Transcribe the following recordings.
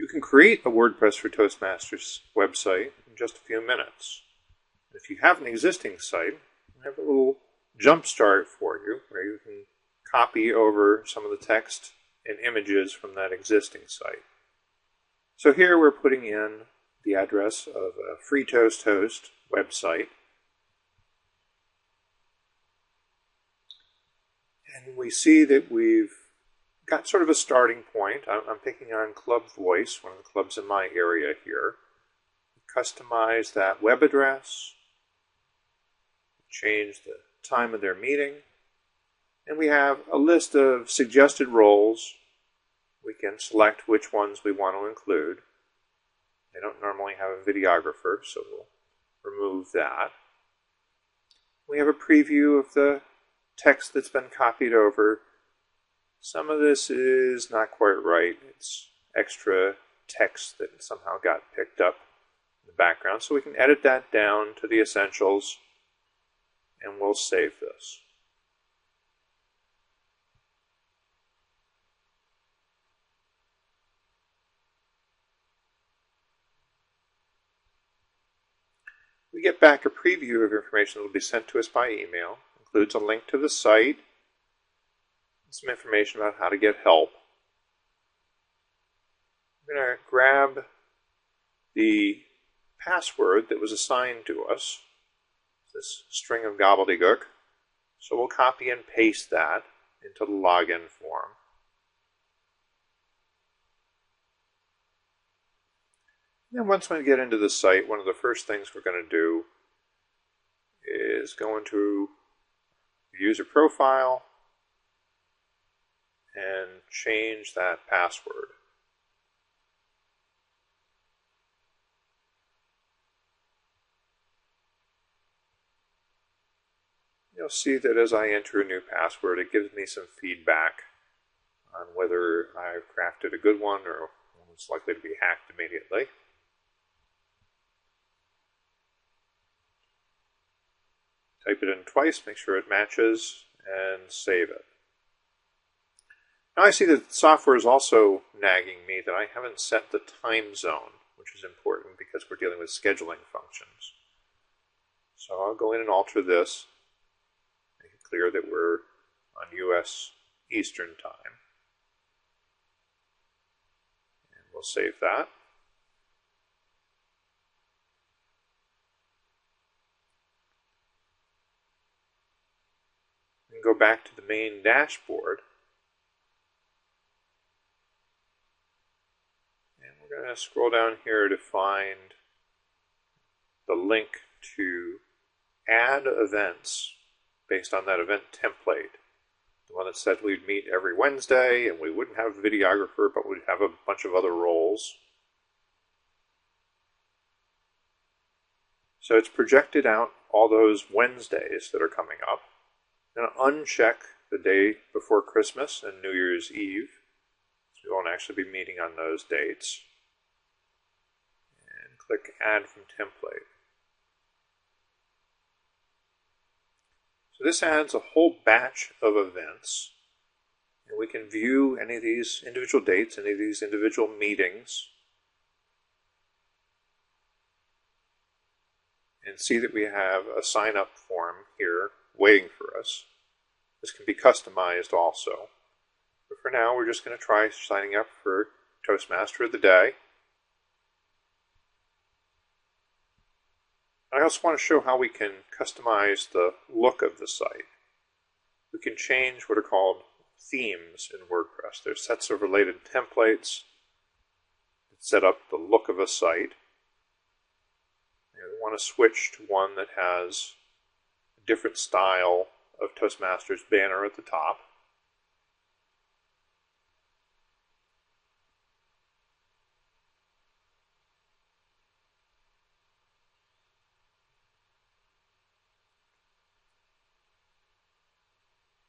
You can create a WordPress for Toastmasters website in just a few minutes. If you have an existing site, we have a little jump start for you where you can copy over some of the text and images from that existing site. So here we're putting in the address of a free Toast host website. And we see that we've got sort of a starting point. I'm picking on Club Voice, one of the clubs in my area here. Customize that web address, change the time of their meeting, and we have a list of suggested roles. We can select which ones we want to include. They don't normally have a videographer, so we'll remove that. We have a preview of the text that's been copied over. Some of this is not quite right. It's extra text that somehow got picked up in the background. So we can edit that down to the essentials, and we'll save this. We get back a preview of information that will be sent to us by email. It includes a link to the site, some information about how to get help. I'm going to grab the password that was assigned to us, this string of gobbledygook. So we'll copy and paste that into the login form. And once we get into the site, one of the first things we're going to do is go into the user profile and change that password. You'll see that as I enter a new password, it gives me some feedback on whether I've crafted a good one or one that's likely to be hacked immediately. Type it in twice, make sure it matches, and save it. Now I see that the software is also nagging me that I haven't set the time zone, which is important because we're dealing with scheduling functions. So I'll go in and alter this, make it clear that we're on US Eastern Time. And we'll save that. And go back to the main dashboard. We're going to scroll down here to find the link to add events based on that event template. The one that said we'd meet every Wednesday and we wouldn't have a videographer, but we'd have a bunch of other roles. So it's projected out all those Wednesdays that are coming up. I'm going to uncheck the day before Christmas and New Year's Eve. So we won't actually be meeting on those dates. Click Add from Template. So this adds a whole batch of events. And we can view any of these individual dates, any of these individual meetings, and see that we have a sign-up form here waiting for us. This can be customized also. But for now, we're just going to try signing up for Toastmaster of the Day. I also want to show how we can customize the look of the site. We can change what are called themes in WordPress. There's sets of related templates that set up the look of a site. We want to switch to one that has a different style of Toastmasters banner at the top.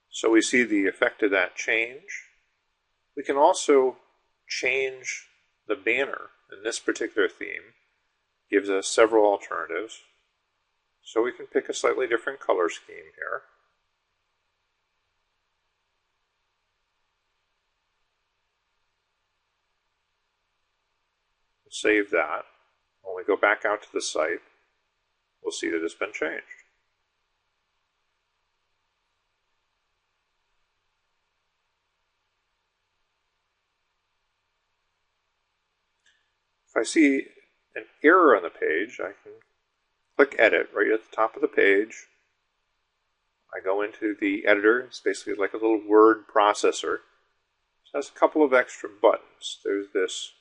So we see the effect of that change. We can also change the banner in this particular theme. It gives us several alternatives. So we can pick a slightly different color scheme here. We'll save that. When we go back out to the site, we'll see that it's been changed. If I see an error on the page, I can click Edit right at the top of the page. I go into the editor. It's basically like a little word processor. It has a couple of extra buttons. There's this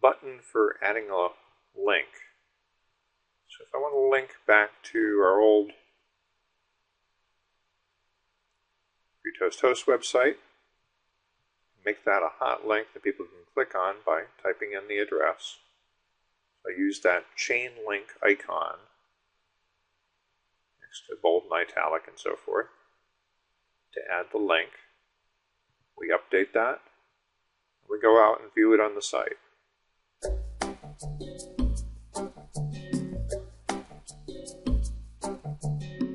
button for adding a link. So if I want to link back to our old Free Toast Host website, make that a hot link that people can click on by typing in the address. So I use that chain link icon next to bold and italic and so forth to add the link. We update that. We go out and view it on the site.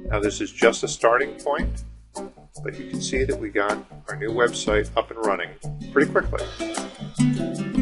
Now this is just a starting point, but you can see that we got our new website up and running pretty quickly.